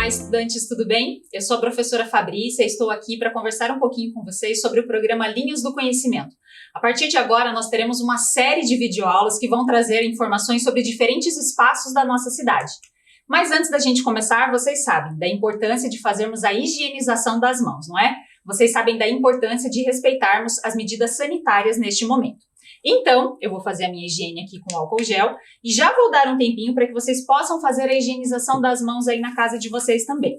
estudantes, tudo bem? Eu sou a professora Fabrícia e estou aqui para conversar um pouquinho com vocês sobre o programa Linhas do Conhecimento. A partir de agora, nós teremos uma série de videoaulas que vão trazer informações sobre diferentes espaços da nossa cidade. Mas antes da gente começar, vocês sabem da importância de fazermos a higienização das mãos, não é? Vocês sabem da importância de respeitarmos as medidas sanitárias neste momento. Então, eu vou fazer a minha higiene aqui com álcool gel e já vou dar um tempinho para que vocês possam fazer a higienização das mãos aí na casa de vocês também.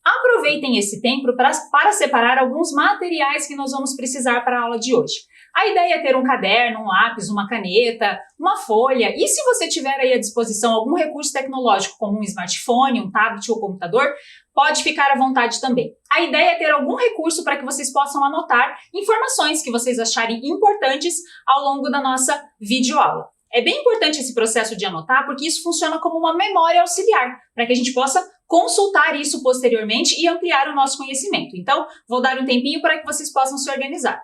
Aproveitem esse tempo para separar alguns materiais que nós vamos precisar para a aula de hoje. A ideia é ter um caderno, um lápis, uma caneta, uma folha e se você tiver aí à disposição algum recurso tecnológico como um smartphone, um tablet ou computador, pode ficar à vontade também. A ideia é ter algum recurso para que vocês possam anotar informações que vocês acharem importantes ao longo da nossa videoaula. É bem importante esse processo de anotar porque isso funciona como uma memória auxiliar, para que a gente possa consultar isso posteriormente e ampliar o nosso conhecimento. Então, vou dar um tempinho para que vocês possam se organizar.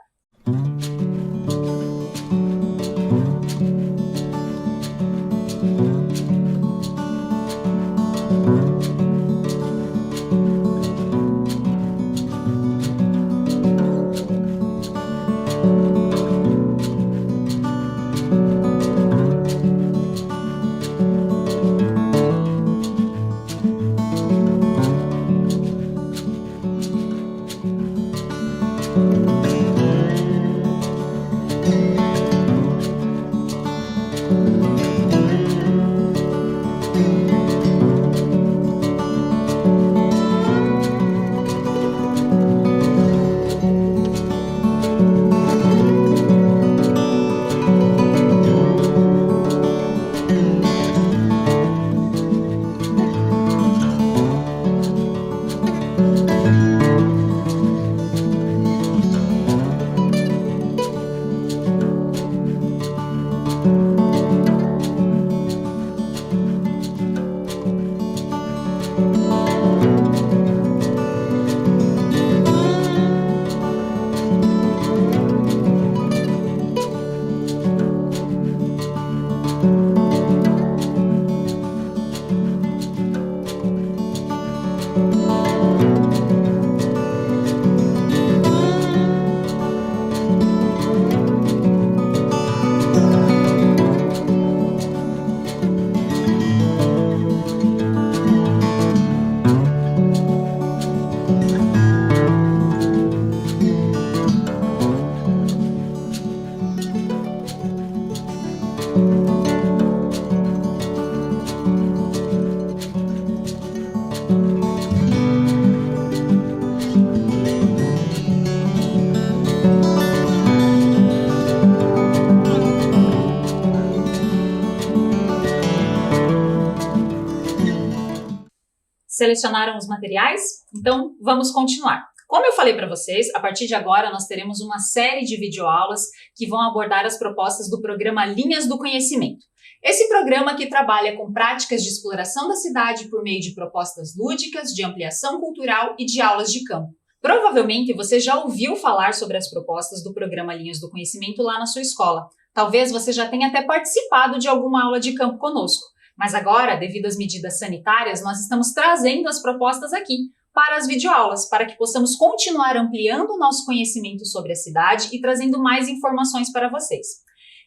Selecionaram os materiais? Então, vamos continuar. Como eu falei para vocês, a partir de agora nós teremos uma série de videoaulas que vão abordar as propostas do programa Linhas do Conhecimento. Esse programa que trabalha com práticas de exploração da cidade por meio de propostas lúdicas, de ampliação cultural e de aulas de campo. Provavelmente você já ouviu falar sobre as propostas do programa Linhas do Conhecimento lá na sua escola. Talvez você já tenha até participado de alguma aula de campo conosco. Mas agora, devido às medidas sanitárias, nós estamos trazendo as propostas aqui para as videoaulas, para que possamos continuar ampliando o nosso conhecimento sobre a cidade e trazendo mais informações para vocês.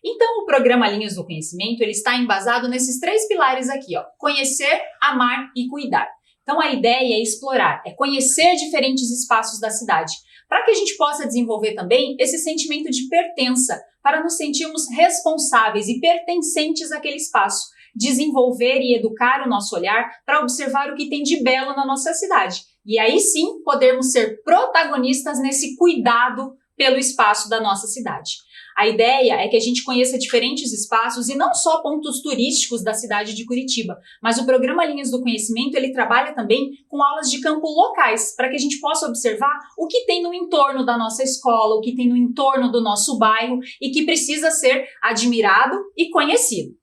Então, o programa Linhas do Conhecimento ele está embasado nesses três pilares aqui, ó: conhecer, amar e cuidar. Então, a ideia é explorar, é conhecer diferentes espaços da cidade, para que a gente possa desenvolver também esse sentimento de pertença, para nos sentirmos responsáveis e pertencentes àquele espaço. Desenvolver e educar o nosso olhar para observar o que tem de belo na nossa cidade. E aí sim, podermos ser protagonistas nesse cuidado pelo espaço da nossa cidade. A ideia é que a gente conheça diferentes espaços e não só pontos turísticos da cidade de Curitiba, mas o programa Linhas do Conhecimento ele trabalha também com aulas de campo locais, para que a gente possa observar o que tem no entorno da nossa escola, o que tem no entorno do nosso bairro e que precisa ser admirado e conhecido.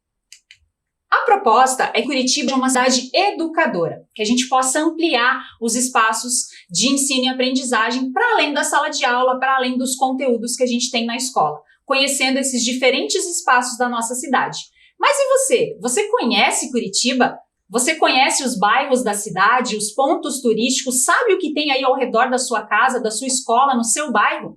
A proposta é que Curitiba é uma cidade educadora, que a gente possa ampliar os espaços de ensino e aprendizagem para além da sala de aula, para além dos conteúdos que a gente tem na escola, conhecendo esses diferentes espaços da nossa cidade. Mas e você? Você conhece Curitiba? Você conhece os bairros da cidade, os pontos turísticos, sabe o que tem aí ao redor da sua casa, da sua escola, no seu bairro?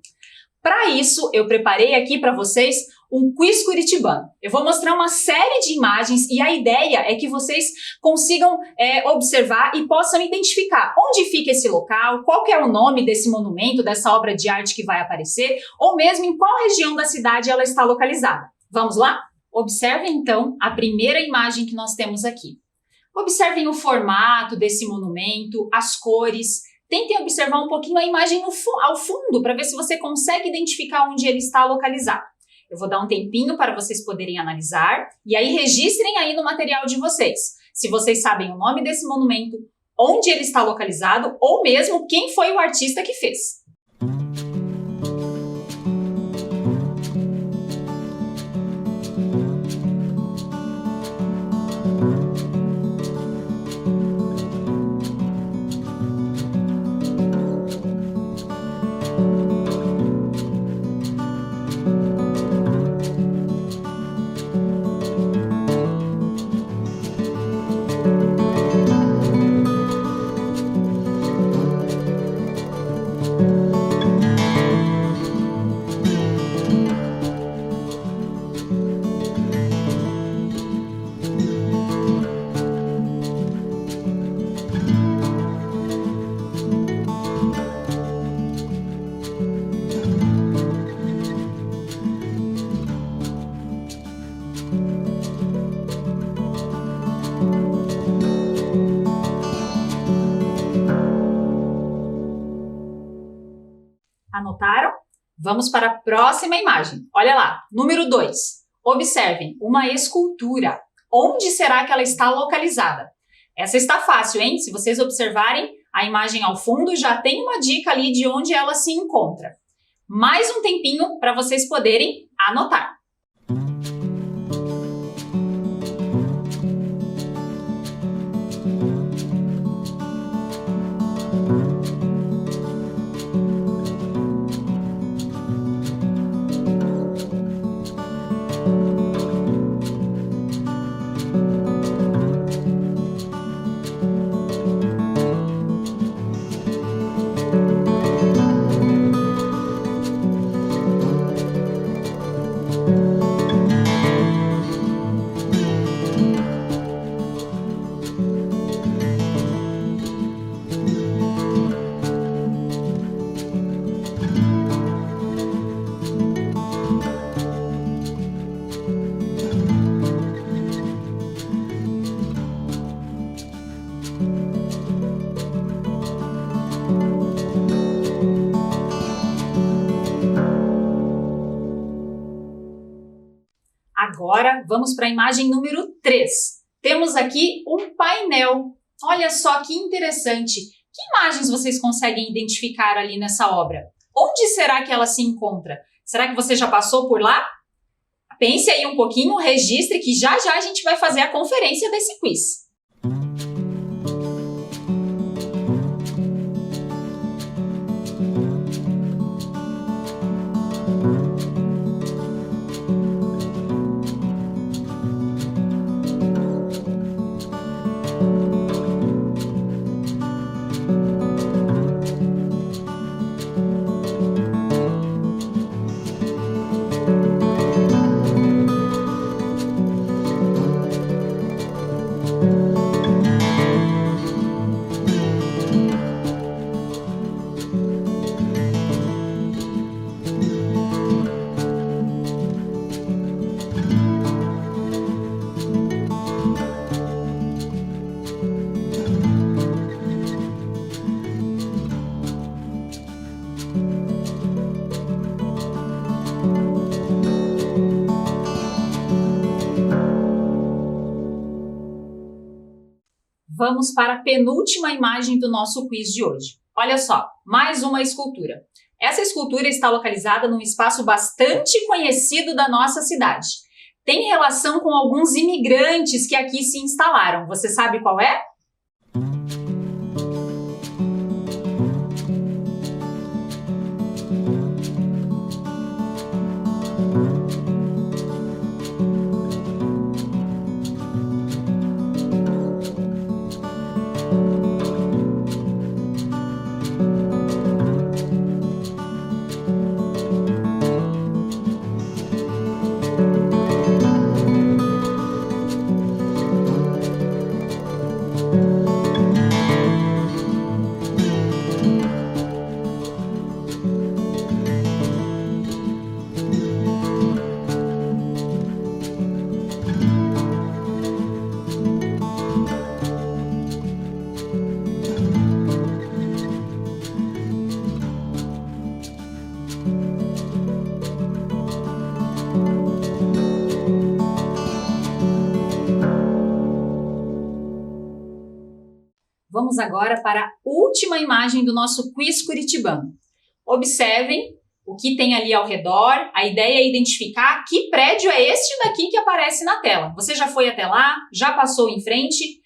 Para isso, eu preparei aqui para vocês um quiz curitibano. Eu vou mostrar uma série de imagens e a ideia é que vocês consigam observar e possam identificar onde fica esse local, qual que é o nome desse monumento, dessa obra de arte que vai aparecer, ou mesmo em qual região da cidade ela está localizada. Vamos lá? Observem então a primeira imagem que nós temos aqui. Observem o formato desse monumento, as cores. Tentem observar um pouquinho a imagem ao fundo para ver se você consegue identificar onde ele está localizado. Eu vou dar um tempinho para vocês poderem analisar e aí registrem aí no material de vocês. Se vocês sabem o nome desse monumento, onde ele está localizado ou mesmo quem foi o artista que fez. Anotaram? Vamos para a próxima imagem. Olha lá, número 2. Observem, uma escultura. Onde será que ela está localizada? Essa está fácil, hein? Se vocês observarem a imagem ao fundo, já tem uma dica ali de onde ela se encontra. Mais um tempinho para vocês poderem anotar. Agora, vamos para a imagem número 3. Temos aqui um painel. Olha só que interessante. Que imagens vocês conseguem identificar ali nessa obra? Onde será que ela se encontra? Será que você já passou por lá? Pense aí um pouquinho, registre que já já a gente vai fazer a conferência desse quiz. Vamos para a penúltima imagem do nosso quiz de hoje. Olha só, mais uma escultura. Essa escultura está localizada num espaço bastante conhecido da nossa cidade. Tem relação com alguns imigrantes que aqui se instalaram. Você sabe qual é? vamos agora para a última imagem do nosso quiz curitibano. Observem o que tem ali ao redor. A ideia é identificar que prédio é este daqui que aparece na tela. Você já foi até lá? Já passou em frente?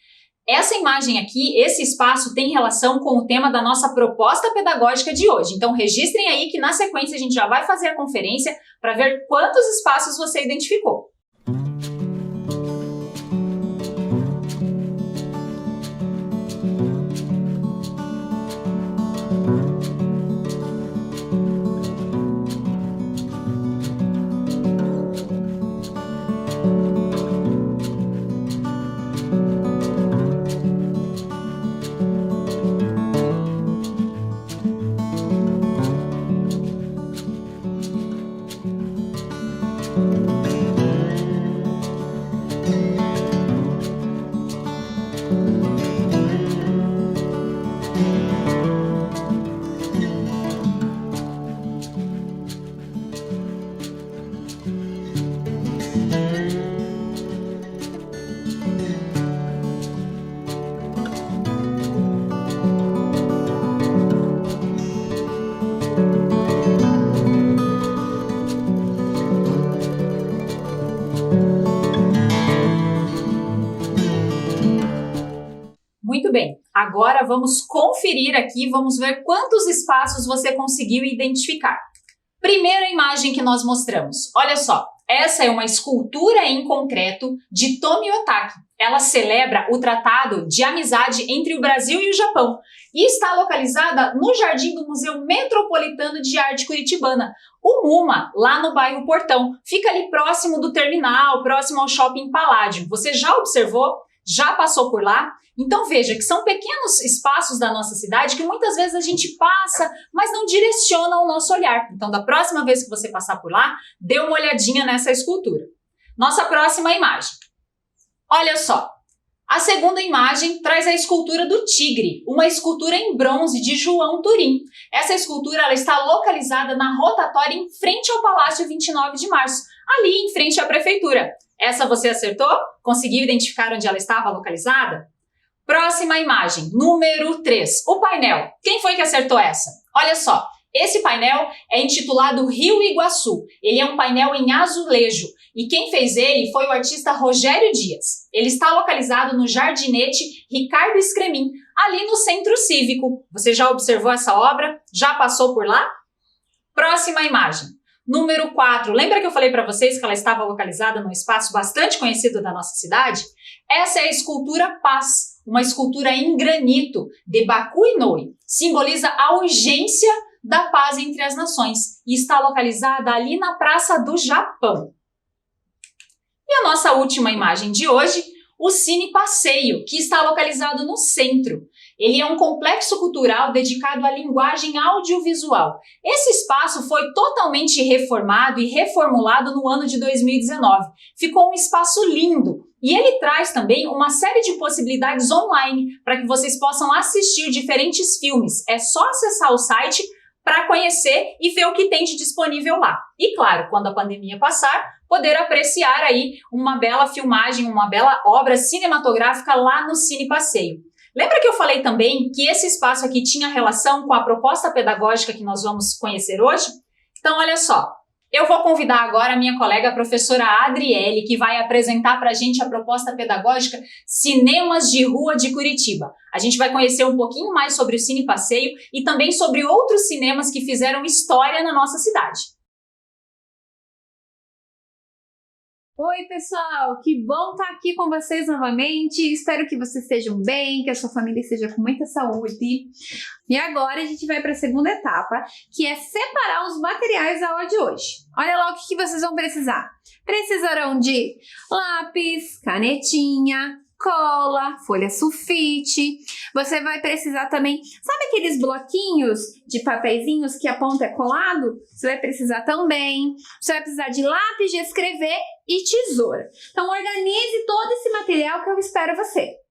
Essa imagem aqui, esse espaço tem relação com o tema da nossa proposta pedagógica de hoje. Então registrem aí que na sequência a gente já vai fazer a conferência para ver quantos espaços você identificou. Muito bem, agora vamos conferir aqui, vamos ver quantos espaços você conseguiu identificar. Primeira imagem que nós mostramos, olha só, essa é uma escultura em concreto de Tomi Otaki. Ela celebra o Tratado de Amizade entre o Brasil e o Japão e está localizada no jardim do Museu Metropolitano de Arte Curitibana, o MUMA, lá no bairro Portão. Fica ali próximo do terminal, próximo ao Shopping Paládio. Você já observou? Já passou por lá? Então veja que são pequenos espaços da nossa cidade que muitas vezes a gente passa, mas não direciona o nosso olhar. Então da próxima vez que você passar por lá, dê uma olhadinha nessa escultura. Nossa próxima imagem. Olha só, a segunda imagem traz a escultura do Tigre, uma escultura em bronze de João Turim. Essa escultura ela está localizada na rotatória em frente ao Palácio 29 de Março, ali em frente à prefeitura. Essa você acertou? Conseguiu identificar onde ela estava localizada? Próxima imagem, número 3, o painel. Quem foi que acertou essa? Olha só, esse painel é intitulado Rio Iguaçu. Ele é um painel em azulejo e quem fez ele foi o artista Rogério Dias. Ele está localizado no Jardinete Ricardo Scremin, ali no Centro Cívico. Você já observou essa obra? Já passou por lá? Próxima imagem. Número 4, lembra que eu falei para vocês que ela estava localizada num espaço bastante conhecido da nossa cidade? Essa é a escultura Paz, uma escultura em granito de Baku Inoue. Simboliza a urgência da paz entre as nações e está localizada ali na Praça do Japão. E a nossa última imagem de hoje, o Cine Passeio, que está localizado no centro. Ele é um complexo cultural dedicado à linguagem audiovisual. Esse espaço foi totalmente reformado e reformulado no ano de 2019. Ficou um espaço lindo e ele traz também uma série de possibilidades online para que vocês possam assistir diferentes filmes. É só acessar o site para conhecer e ver o que tem de disponível lá. E claro, quando a pandemia passar, poder apreciar aí uma bela filmagem, uma bela obra cinematográfica lá no Cine Passeio. Lembra que eu falei também que esse espaço aqui tinha relação com a proposta pedagógica que nós vamos conhecer hoje? Então, olha só, eu vou convidar agora a minha colega a professora Adriele, que vai apresentar para a gente a proposta pedagógica Cinemas de Rua de Curitiba. A gente vai conhecer um pouquinho mais sobre o Cine Passeio e também sobre outros cinemas que fizeram história na nossa cidade. Oi pessoal, que bom estar aqui com vocês novamente, espero que vocês estejam bem, que a sua família esteja com muita saúde. E agora a gente vai para a segunda etapa, que é separar os materiais da aula de hoje. Olha lá o que vocês vão precisar. Precisarão de lápis, canetinha, cola, folha sulfite. Você vai precisar também, sabe aqueles bloquinhos de papeizinhos que a ponta é colado? Você vai precisar também. Você vai precisar de lápis de escrever e tesoura. Então organize todo esse material que eu espero você.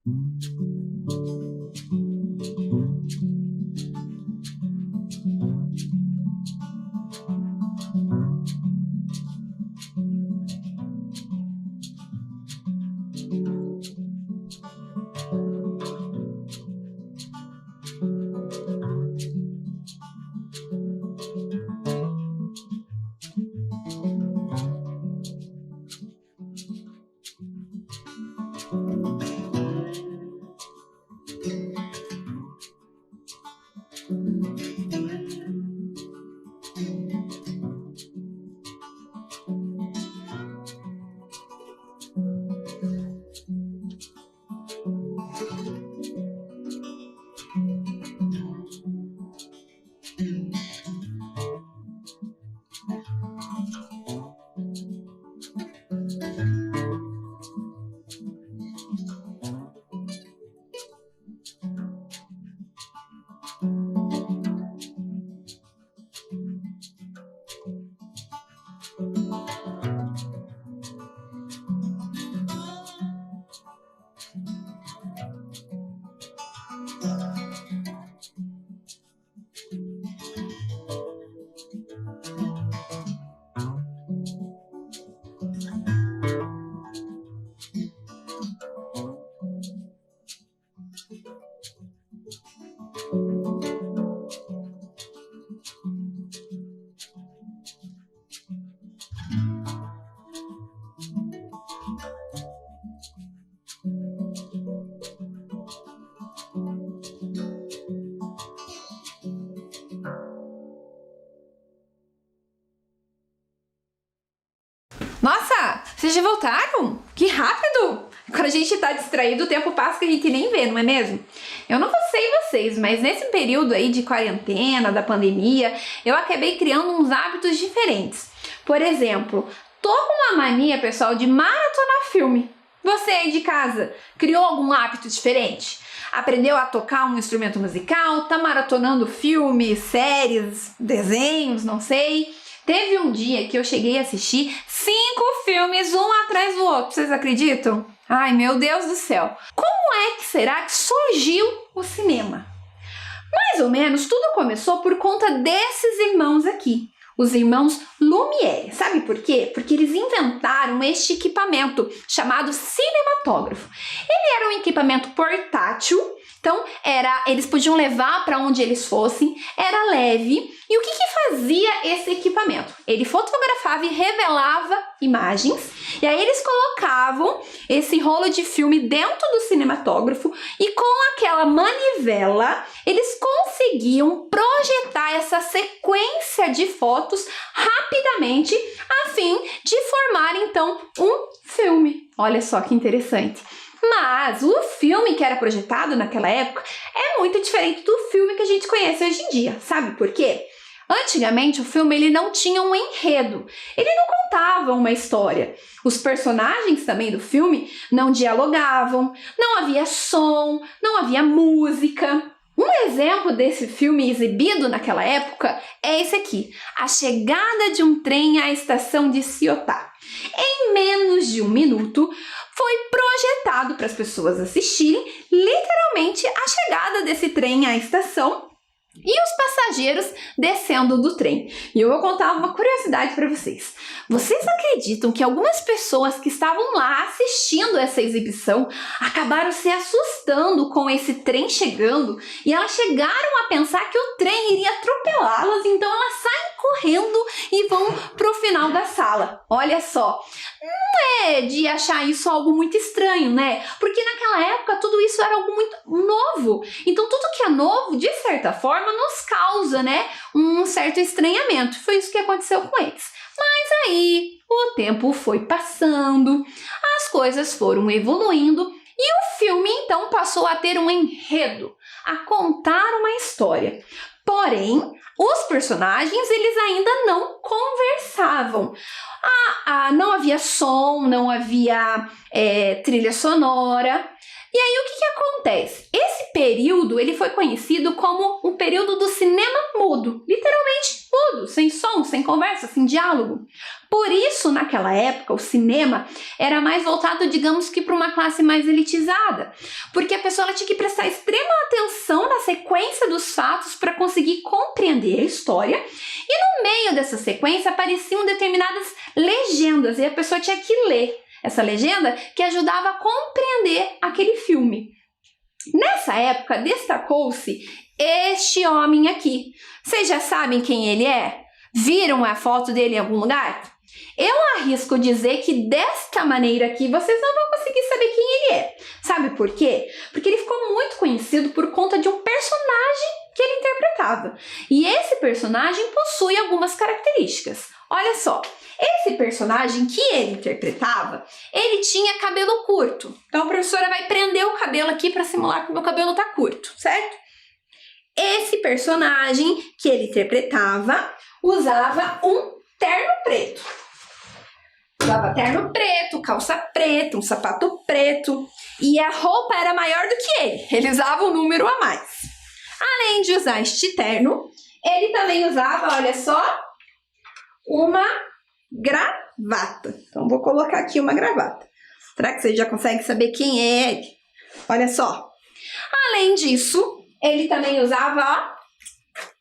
Nossa, vocês já voltaram? Que rápido! Quando a gente tá distraído, o tempo passa que a gente nem vê, não é mesmo? Eu não sei vocês, mas nesse período aí de quarentena, da pandemia, eu acabei criando uns hábitos diferentes. Por exemplo, tô com uma mania, pessoal, de maratonar filme. Você aí de casa, criou algum hábito diferente? Aprendeu a tocar um instrumento musical? Tá maratonando filmes, séries, desenhos, não sei? Teve um dia que eu cheguei a assistir 5 filmes, um atrás do outro. Vocês acreditam? Ai, meu Deus do céu. Como é que será que surgiu o cinema? Mais ou menos tudo começou por conta desses irmãos aqui. Os irmãos Lumière. Sabe por quê? Porque eles inventaram este equipamento chamado cinematógrafo. Ele era um equipamento portátil, então eles podiam levar para onde eles fossem, era leve. E o que fazia esse equipamento? Ele fotografava e revelava imagens, e aí eles colocavam esse rolo de filme dentro do cinematógrafo e com aquela manivela eles conseguiam projetar essa sequência de fotos rapidamente a fim de formar então um filme. Olha só que interessante. Mas o filme que era projetado naquela época é muito diferente do filme que a gente conhece hoje em dia. Sabe por quê? Antigamente o filme ele não tinha um enredo, ele não contava uma história. Os personagens também do filme não dialogavam, não havia som, não havia música. Um exemplo desse filme exibido naquela época é esse aqui, A Chegada de um Trem à Estação de Ciotá. Em menos de 1 minuto, foi projetado para as pessoas assistirem literalmente a chegada desse trem à estação e os passageiros descendo do trem. E eu vou contar uma curiosidade para vocês. Vocês acreditam que algumas pessoas que estavam lá assistindo essa exibição acabaram se assustando com esse trem chegando e elas chegaram a pensar que o trem iria atropelá-las, então elas saem correndo e vão pro final da sala. Olha só, não é de achar isso algo muito estranho, né? Porque naquela época tudo isso era algo muito novo. Então tudo que é novo, de certa forma, nos causa, né, um certo estranhamento. Foi isso que aconteceu com eles. Mas aí o tempo foi passando, as coisas foram evoluindo e o filme então passou a ter um enredo, a contar uma história. Porém, os personagens eles ainda não conversavam. Não havia som, não havia trilha sonora. E aí o que acontece? Esse período ele foi conhecido como o período do cinema mudo, literalmente mudo, sem som, sem conversa, sem diálogo. Por isso, naquela época, o cinema era mais voltado, digamos que para uma classe mais elitizada, porque a pessoa ela tinha que prestar extrema atenção na sequência dos fatos para conseguir compreender a história, e no meio dessa sequência apareciam determinadas legendas e a pessoa tinha que ler essa legenda que ajudava a compreender aquele filme. Nessa época, destacou-se este homem aqui. Vocês já sabem quem ele é? Viram a foto dele em algum lugar? Eu arrisco dizer que desta maneira aqui vocês não vão conseguir saber quem ele é. Sabe por quê? Porque ele ficou muito conhecido por conta de um personagem que ele interpretava. interpretava. E esse personagem possui algumas características. Olha só, esse personagem que ele interpretava, ele tinha cabelo curto. Então a professora vai prender o cabelo aqui para simular que o meu cabelo tá curto, certo? Esse personagem que ele interpretava usava um terno preto. Usava terno preto, calça preta, um sapato preto. E a roupa era maior do que ele. Ele usava um número a mais. Além de usar este terno, ele também usava, olha só, uma gravata. Então, vou colocar aqui uma gravata. Será que você já consegue saber quem é ele? Olha só. Além disso, ele também usava, ó,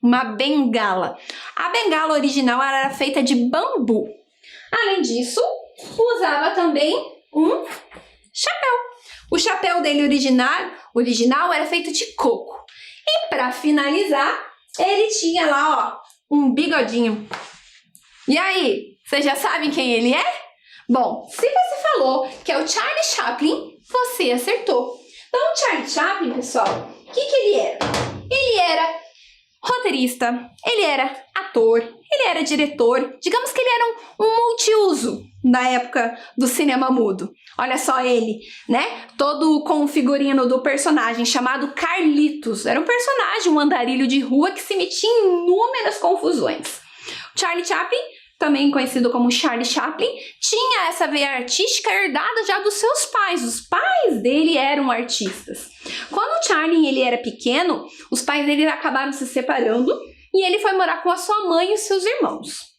uma bengala. A bengala original era feita de bambu. Além disso, usava também um chapéu. O chapéu dele original era feito de coco. E para finalizar, ele tinha lá, ó, um bigodinho. E aí, vocês já sabem quem ele é? Bom, se você falou que é o Charlie Chaplin, você acertou. Então, o Charlie Chaplin, pessoal, o que ele era? Ele era roteirista, ele era ator, ele era diretor. Digamos que ele era um multiuso na época do cinema mudo. Olha só ele, né? Todo com o figurino do personagem chamado Carlitos. Era um personagem, um andarilho de rua que se metia em inúmeras confusões. Charlie Chaplin, também conhecido como Charlie Chaplin, tinha essa veia artística herdada já dos seus pais. Os pais dele eram artistas. Quando o Charlie ele era pequeno, os pais dele acabaram se separando e ele foi morar com a sua mãe e os seus irmãos.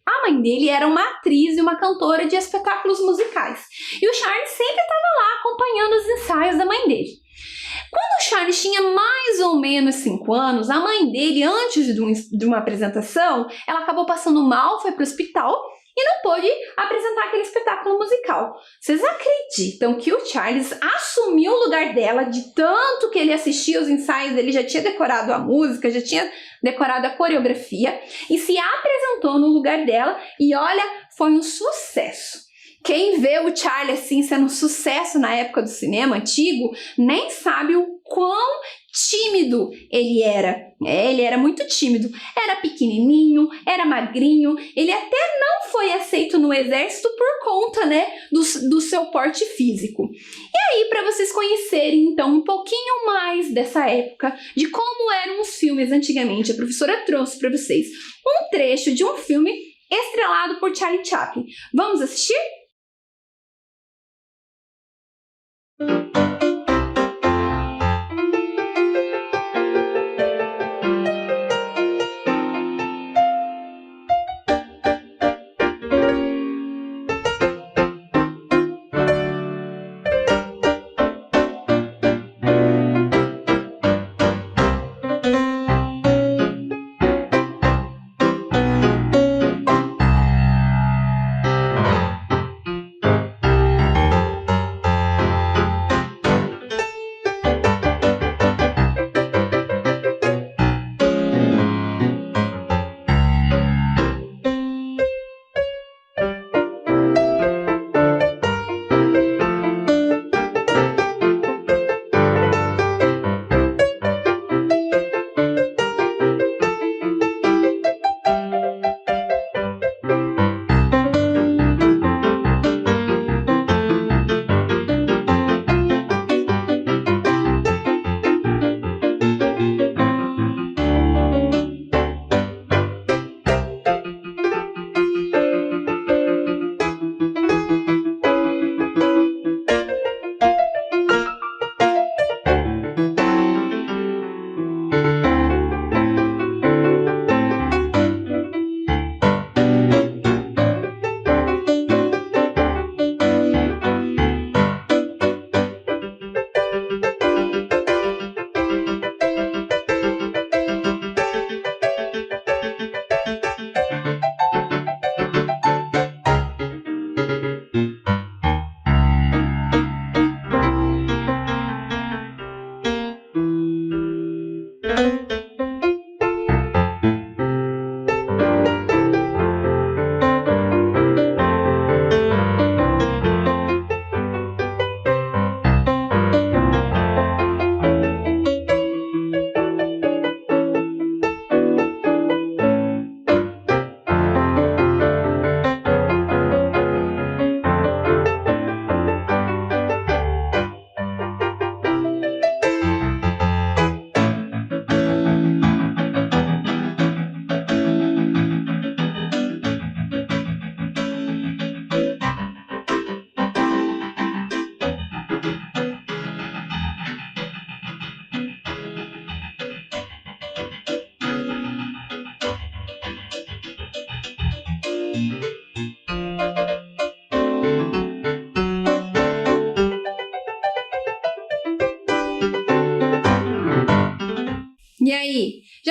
A mãe dele era uma atriz e uma cantora de espetáculos musicais. E o Charlie sempre estava lá acompanhando os ensaios da mãe dele. Quando o Charlie tinha mais ou menos 5 anos, a mãe dele, antes de uma apresentação, ela acabou passando mal, foi para o hospital e não pôde apresentar aquele espetáculo musical. Vocês acreditam que o Charles assumiu o lugar dela, de tanto que ele assistia os ensaios, ele já tinha decorado a música, já tinha decorado a coreografia e se apresentou no lugar dela e olha, foi um sucesso. Quem vê o Charlie assim sendo um sucesso na época do cinema antigo, nem sabe o quão tímido ele era. Ele era muito tímido. Era pequenininho, era magrinho. Ele até não foi aceito no exército por conta, né, do seu porte físico. E aí, para vocês conhecerem, então, um pouquinho mais dessa época, de como eram os filmes antigamente, a professora trouxe para vocês um trecho de um filme estrelado por Charlie Chaplin. Vamos assistir?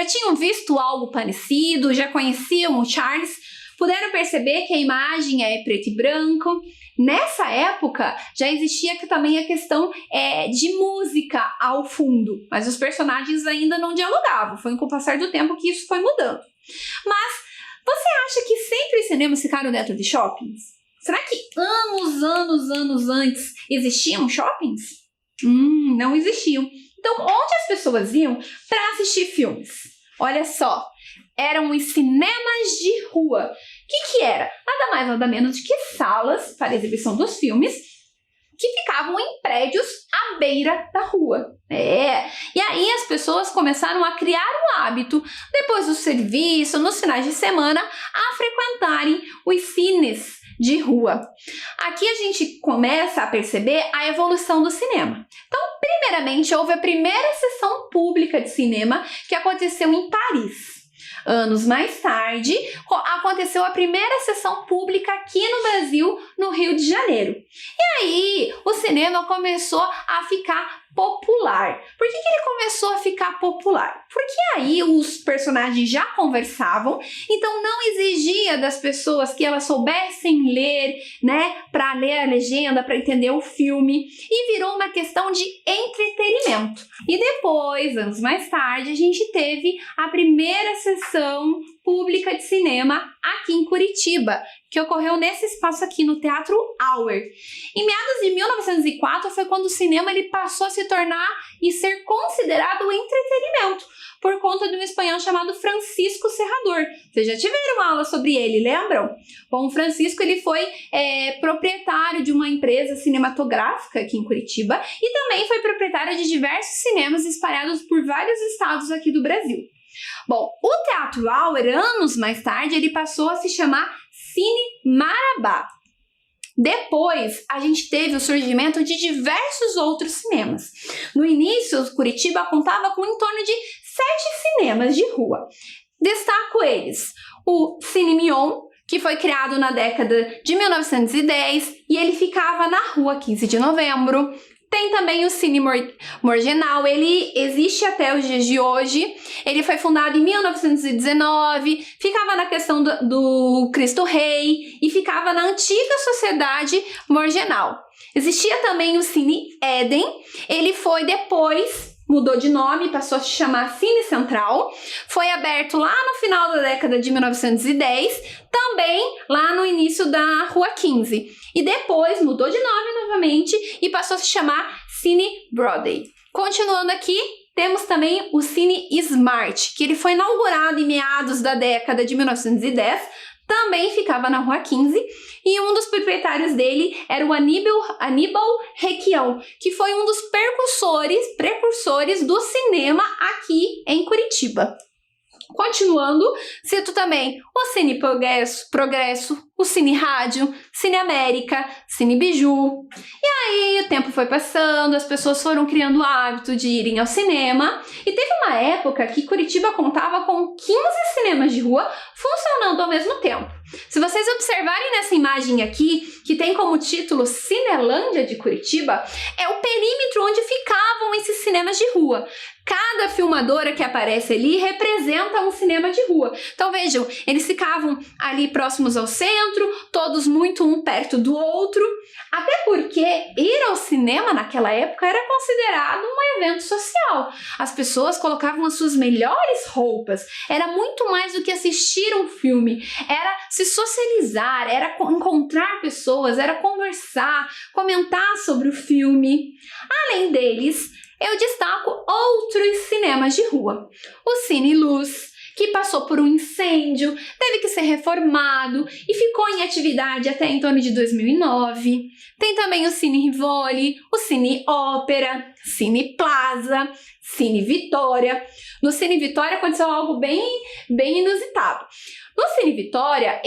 Já tinham visto algo parecido? Já conheciam o Charles? Puderam perceber que a imagem é preto e branco? Nessa época, já existia também a questão de música ao fundo, mas os personagens ainda não dialogavam. Foi com o passar do tempo que isso foi mudando. Mas você acha que sempre os cinemas ficaram dentro de shoppings? Será que anos antes existiam shoppings? Não existiam. Então, onde as pessoas iam para assistir filmes? Olha só, eram os cinemas de rua. O que era? Nada mais, nada menos do que salas para exibição dos filmes que ficavam em prédios à beira da rua. E aí as pessoas começaram a criar um hábito, depois do serviço, nos finais de semana, a frequentarem os cines de rua. Aqui a gente começa a perceber a evolução do cinema. Então, primeiramente, houve a primeira sessão pública de cinema que aconteceu em Paris. Anos mais tarde, aconteceu a primeira sessão pública aqui no Brasil, no Rio de Janeiro. E aí, o cinema começou a ficar popular. Por que ele começou a ficar popular? Porque aí os personagens já conversavam, então não exigia das pessoas que elas soubessem ler, né, para ler a legenda, para entender o filme, e virou uma questão de entretenimento. E depois, anos mais tarde, a gente teve a primeira sessão pública de cinema aqui em Curitiba, que ocorreu nesse espaço aqui no Teatro Auer. Em meados de 1904 foi quando o cinema ele passou a se tornar e ser considerado entretenimento, por conta de um espanhol chamado Francisco Serrador. Vocês já tiveram aula sobre ele, lembram? Bom, o Francisco ele foi proprietário de uma empresa cinematográfica aqui em Curitiba e também foi proprietário de diversos cinemas espalhados por vários estados aqui do Brasil. Bom, o Teatro Auer, anos mais tarde, ele passou a se chamar Cine Marabá. Depois, a gente teve o surgimento de diversos outros cinemas. No início, Curitiba contava com em torno de 7 cinemas de rua. Destaco eles: o Cine Mion, que foi criado na década de 1910 e ele ficava na Rua 15 de Novembro. Tem também o Cine Morgenal, ele existe até os dias de hoje, ele foi fundado em 1919, ficava na questão do Cristo Rei e ficava na antiga Sociedade Morgenal. Existia também o Cine Éden, ele foi depois, mudou de nome, passou a se chamar Cine Central, foi aberto lá no final da década de 1910, também lá no início da Rua 15. E depois mudou de nome novamente e passou a se chamar Cine Broadway. Continuando aqui, temos também o Cine Smart, que ele foi inaugurado em meados da década de 1910, também ficava na Rua 15, e um dos proprietários dele era o Aníbal Requião, que foi um dos precursores do cinema aqui em Curitiba. Continuando, cito também o Cine Progresso, o Cine Rádio, Cine América, Cine Biju. E aí o tempo foi passando, as pessoas foram criando o hábito de irem ao cinema. E teve uma época que Curitiba contava com 15 cinemas de rua funcionando ao mesmo tempo. Se vocês observarem nessa imagem aqui, que tem como título Cinelândia de Curitiba, é o perímetro onde ficavam esses cinemas de rua. Cada filmadora que aparece ali representa um cinema de rua. Então vejam, eles ficavam ali próximos ao centro, todos muito um perto do outro, até porque ir ao cinema naquela época era considerado um evento social. As pessoas colocavam as suas melhores roupas, era muito mais do que assistir um filme, era se socializar, era encontrar pessoas, era conversar, comentar sobre o filme. Além deles, eu destaco outros cinemas de rua. O Cine Luz, que passou por um incêndio, teve que ser reformado e ficou em atividade até em torno de 2009. Tem também o Cine Rivoli, o Cine Ópera, Cine Plaza, Cine Vitória. No Cine Vitória aconteceu algo bem inusitado. No Cine Vitória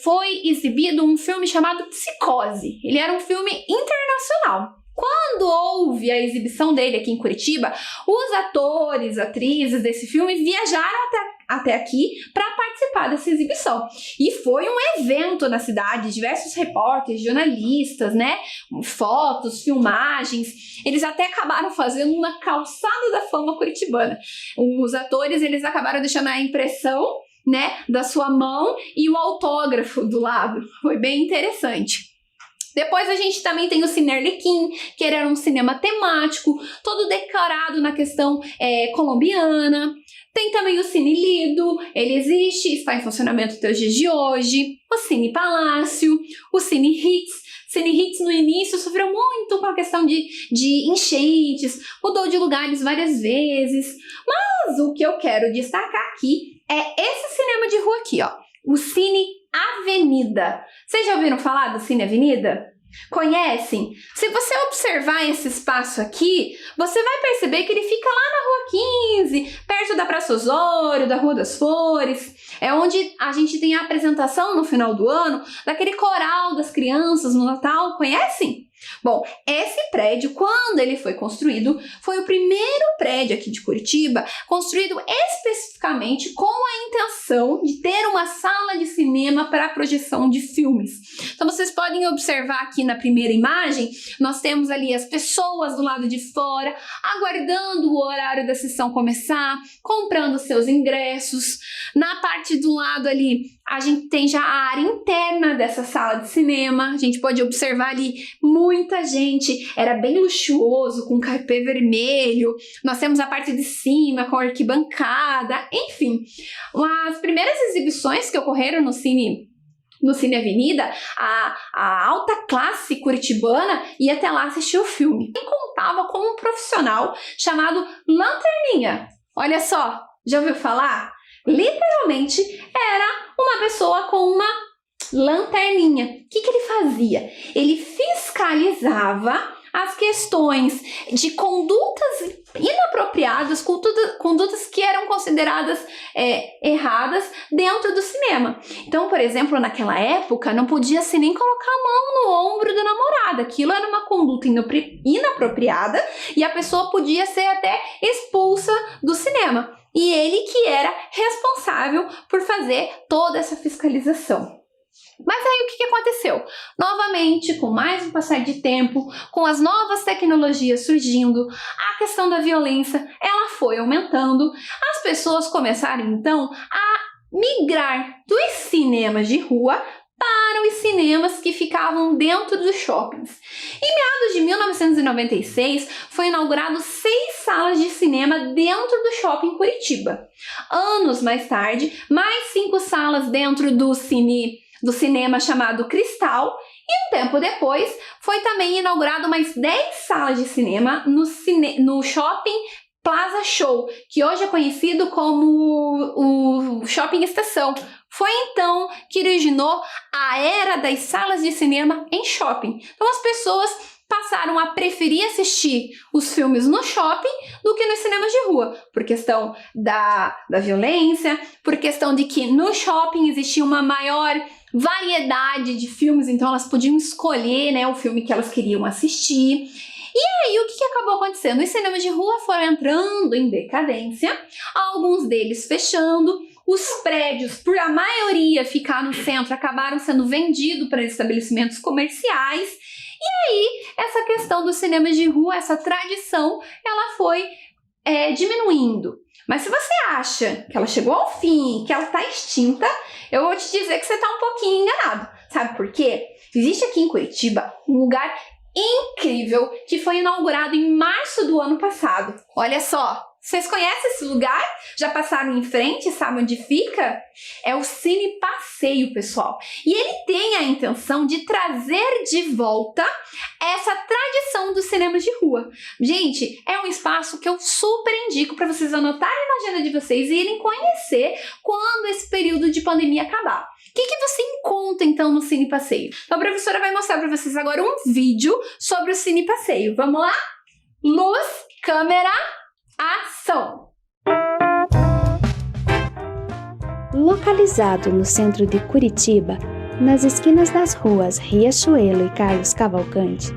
foi exibido um filme chamado Psicose. Ele era um filme internacional. Quando houve a exibição dele aqui em Curitiba, os atores, atrizes desse filme viajaram até aqui para participar participar dessa exibição. E foi um evento na cidade, diversos repórteres, jornalistas, né? Fotos, filmagens. Eles até acabaram fazendo uma calçada da fama curitibana. Os atores, eles acabaram deixando a impressão, né, da sua mão e o autógrafo do lado. Foi bem interessante. Depois a gente também tem o Cine Arlequim, que era um cinema temático, todo decorado na questão colombiana. Tem também o Cine Lido, ele existe, está em funcionamento até os dias de hoje. O Cine Palácio, o Cine Hits. Cine Hits no início sofreu muito com a questão de enchentes, mudou de lugares várias vezes. Mas o que eu quero destacar aqui é esse cinema de rua aqui, ó. O Cine Avenida. Vocês já ouviram falar do Cine Avenida? Conhecem? Se você observar esse espaço aqui, você vai perceber que ele fica lá na Rua 15, perto da Praça Osório, da Rua das Flores. É onde a gente tem a apresentação no final do ano daquele coral das crianças no Natal. Conhecem? Bom, esse prédio, quando ele foi construído, foi o primeiro prédio aqui de Curitiba construído especificamente com a intenção de ter uma sala de cinema para a projeção de filmes. Então vocês podem observar aqui na primeira imagem, nós temos ali as pessoas do lado de fora, aguardando o horário da sessão começar, comprando seus ingressos. Na parte do lado ali, a gente tem já a área interna dessa sala de cinema, a gente pode observar ali muita gente, era bem luxuoso, com carpê vermelho, nós temos a parte de cima com arquibancada, enfim. As primeiras exibições que ocorreram no Cine Avenida, a alta classe curitibana ia até lá assistir o filme. E contava com um profissional chamado Lanterninha. Olha só, já ouviu falar? Literalmente era uma pessoa com uma lanterninha. O que ele fazia? Ele fiscalizava as questões de condutas inapropriadas, condutas que eram consideradas erradas dentro do cinema. Então, por exemplo, naquela época, não podia-se nem colocar a mão no ombro da namorada. Aquilo era uma conduta inapropriada e a pessoa podia ser até expulsa do cinema. E ele que era responsável por fazer toda essa fiscalização. Mas aí o que aconteceu? Novamente, com mais um passar de tempo, com as novas tecnologias surgindo, a questão da violência, ela foi aumentando. As pessoas começaram então a migrar dos cinemas de rua para os cinemas que ficavam dentro dos shoppings. Em meados de 1996, foi inaugurado 6 salas de cinema dentro do shopping Curitiba. Anos mais tarde, mais 5 salas dentro do cinema chamado Cristal, e um tempo depois foi também inaugurado mais 10 salas de cinema no shopping Plaza Show, que hoje é conhecido como o Shopping Estação. Foi então que originou a era das salas de cinema em shopping. Então as pessoas passaram a preferir assistir os filmes no shopping do que nos cinemas de rua, por questão da violência, por questão de que no shopping existia uma maior variedade de filmes, então elas podiam escolher, né, o filme que elas queriam assistir. E aí, o que acabou acontecendo? Os cinemas de rua foram entrando em decadência, alguns deles fechando, os prédios, por a maioria ficar no centro, acabaram sendo vendidos para estabelecimentos comerciais. E aí, essa questão dos cinemas de rua, essa tradição, ela foi diminuindo. Mas se você acha que ela chegou ao fim, que ela está extinta, eu vou te dizer que você está um pouquinho enganado. Sabe por quê? Existe aqui em Curitiba um lugar incrível que foi inaugurado em março do ano passado. Olha só, vocês conhecem esse lugar? Já passaram em frente? Sabem onde fica? É o Cine Passeio, pessoal. E ele tem a intenção de trazer de volta essa tradição dos cinemas de rua. Gente, é um espaço que eu super indico para vocês anotarem na agenda de vocês e irem conhecer quando esse período de pandemia acabar. O que você encontra, então, no Cine Passeio? Então, a professora vai mostrar para vocês agora um vídeo sobre o Cine Passeio. Vamos lá? Luz, câmera, ação! Localizado no centro de Curitiba, nas esquinas das ruas Riachuelo e Carlos Cavalcante,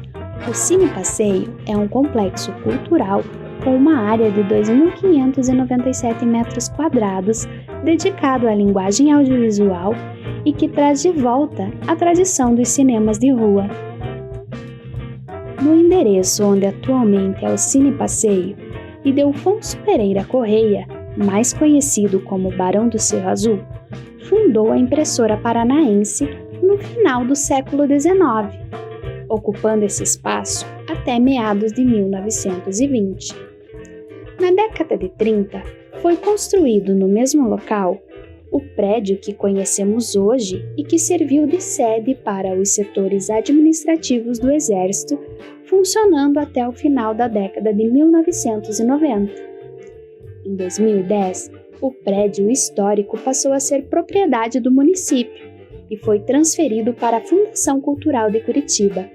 o Cine Passeio é um complexo cultural com uma área de 2.597 metros quadrados dedicado à linguagem audiovisual e que traz de volta a tradição dos cinemas de rua. No endereço onde atualmente é o Cine Passeio, Ildefonso Pereira Correia, mais conhecido como Barão do Cerro Azul, fundou a impressora paranaense no final do século XIX, ocupando esse espaço até meados de 1920. Na década de 30, foi construído no mesmo local o prédio que conhecemos hoje e que serviu de sede para os setores administrativos do Exército, funcionando até o final da década de 1990. Em 2010, o prédio histórico passou a ser propriedade do município e foi transferido para a Fundação Cultural de Curitiba,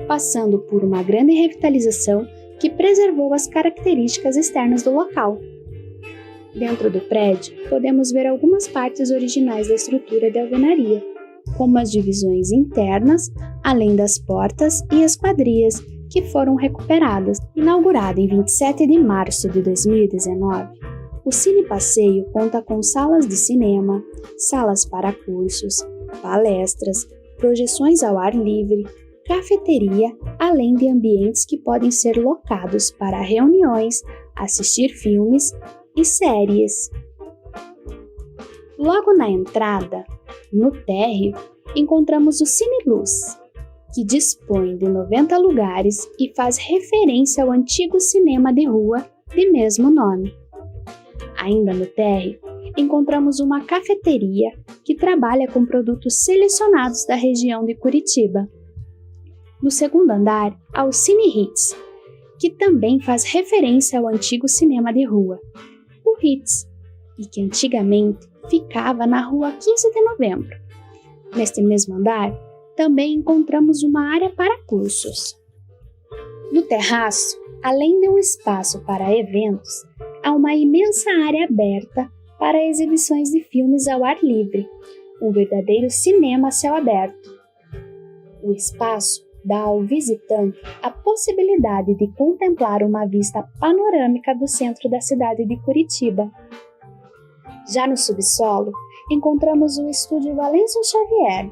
passando por uma grande revitalização que preservou as características externas do local. Dentro do prédio, podemos ver algumas partes originais da estrutura de alvenaria, como as divisões internas, além das portas e esquadrias, que foram recuperadas. Inaugurado em 27 de março de 2019, o Cine Passeio conta com salas de cinema, salas para cursos, palestras, projeções ao ar livre, cafeteria, além de ambientes que podem ser locados para reuniões, assistir filmes e séries. Logo na entrada, no térreo, encontramos o Cine Luz, que dispõe de 90 lugares e faz referência ao antigo cinema de rua de mesmo nome. Ainda no térreo, encontramos uma cafeteria que trabalha com produtos selecionados da região de Curitiba. No segundo andar, há o Cine Hits, que também faz referência ao antigo cinema de rua, o Hits, e que antigamente ficava na rua 15 de novembro. Neste mesmo andar, também encontramos uma área para cursos. No terraço, além de um espaço para eventos, há uma imensa área aberta para exibições de filmes ao ar livre, um verdadeiro cinema a céu aberto. O espaço dá ao visitante a possibilidade de contemplar uma vista panorâmica do centro da cidade de Curitiba. Já no subsolo, encontramos o Estúdio Valêncio Xavier,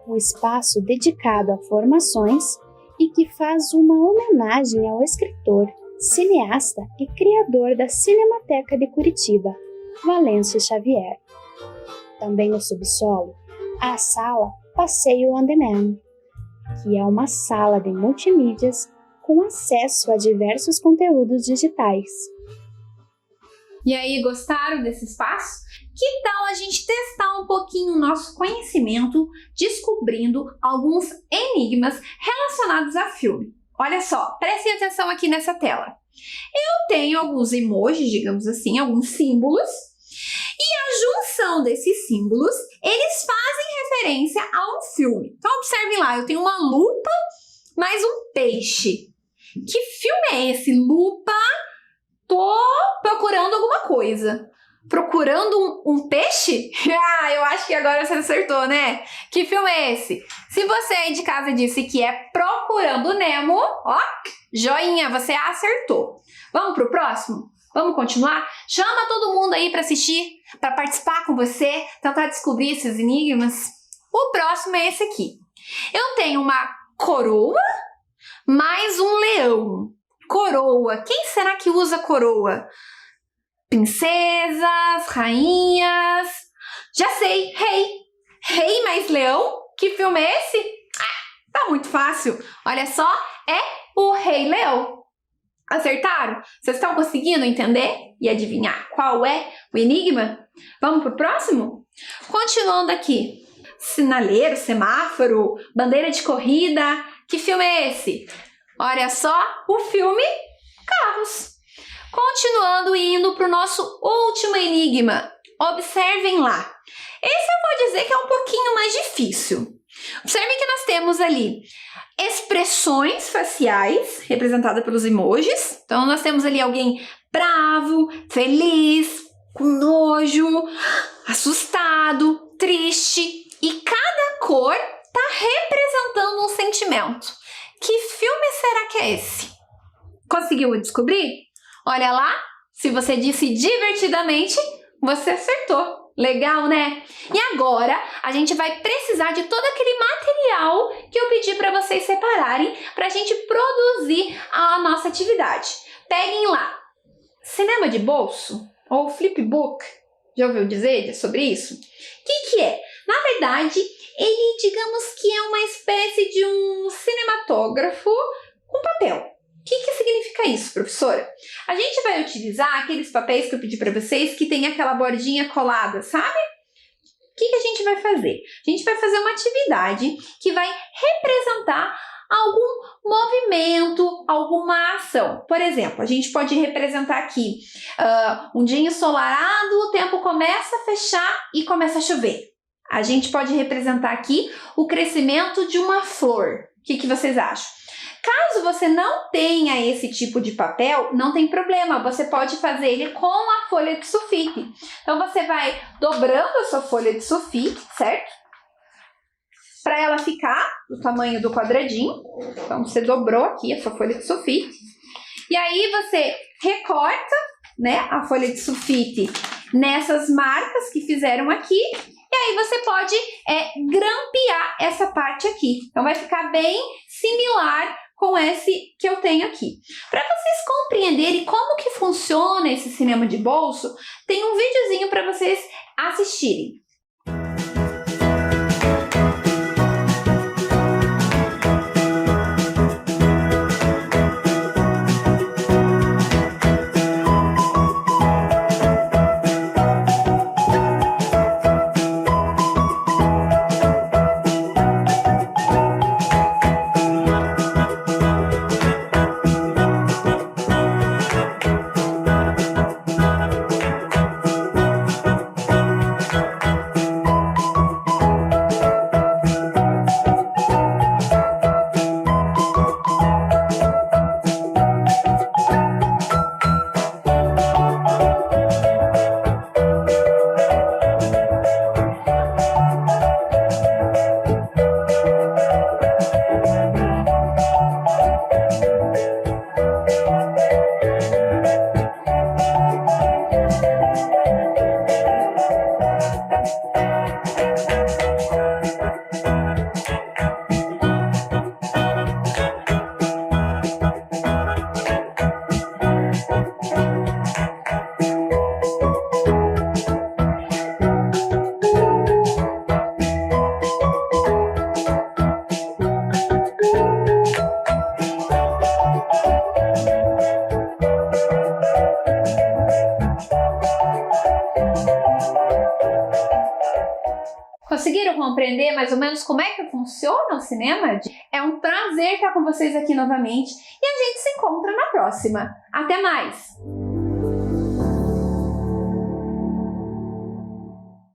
um espaço dedicado a formações e que faz uma homenagem ao escritor, cineasta e criador da Cinemateca de Curitiba, Valêncio Xavier. Também no subsolo, há a sala Passeio On Demand, que é uma sala de multimídias com acesso a diversos conteúdos digitais. E aí, gostaram desse espaço? Que tal a gente testar um pouquinho o nosso conhecimento descobrindo alguns enigmas relacionados a filme? Olha só, prestem atenção aqui nessa tela. Eu tenho alguns emojis, digamos assim, alguns símbolos, e a junção desses símbolos, eles fazem referência a um filme. Então, observem lá, eu tenho uma lupa mais um peixe. Que filme é esse? Lupa, tô procurando alguma coisa. Procurando um peixe? Ah, eu acho que agora você acertou, né? Que filme é esse? Se você aí de casa disse que é Procurando Nemo, ó, joinha, você acertou. Vamos pro próximo? Vamos continuar? Chama todo mundo aí para assistir, para participar com você, tentar descobrir esses enigmas. O próximo é esse aqui. Eu tenho uma coroa mais um leão. Coroa. Quem será que usa coroa? Princesas, rainhas. Já sei, rei. Rei mais leão? Que filme é esse? Ah, tá muito fácil. Olha só, é o Rei Leão. Acertaram? Vocês estão conseguindo entender e adivinhar qual é o enigma? Vamos pro próximo? Continuando aqui. Sinaleiro, semáforo, bandeira de corrida. Que filme é esse? Olha só, o filme Carros. Continuando e indo para o nosso último enigma. Observem lá. Esse eu vou dizer que é um pouquinho mais difícil. Observem que nós temos ali expressões faciais, representadas pelos emojis. Então, nós temos ali alguém bravo, feliz, com nojo, assustado, triste. E cada cor está representando um sentimento. Que filme será que é esse? Conseguiu descobrir? Olha lá, se você disse divertidamente, você acertou. Legal, né? E agora a gente vai precisar de todo aquele material que eu pedi para vocês separarem para a gente produzir a nossa atividade. Peguem lá, cinema de bolso ou flipbook. Já ouviu dizer sobre isso? O que é? Na verdade, ele, digamos que é uma espécie de um cinematógrafo com papel. O que significa isso, professora? A gente vai utilizar aqueles papéis que eu pedi para vocês que tem aquela bordinha colada, sabe? O que a gente vai fazer? A gente vai fazer uma atividade que vai representar algum movimento, alguma ação. Por exemplo, a gente pode representar aqui um dia ensolarado, o tempo começa a fechar e começa a chover. A gente pode representar aqui o crescimento de uma flor. O que vocês acham? Caso você não tenha esse tipo de papel, não tem problema, você pode fazer ele com a folha de sulfite. Então, você vai dobrando a sua folha de sulfite, certo? Para ela ficar do tamanho do quadradinho. Então, você dobrou aqui a sua folha de sulfite. E aí, você recorta, né, a folha de sulfite nessas marcas que fizeram aqui. E aí, você pode grampear essa parte aqui. Então, vai ficar bem similar com esse que eu tenho aqui. Para vocês compreenderem como que funciona esse cinema de bolso, tem um videozinho para vocês assistirem. Conseguiram compreender mais ou menos como é que funciona o cinema? É um prazer estar com vocês aqui novamente e a gente se encontra na próxima. Até mais!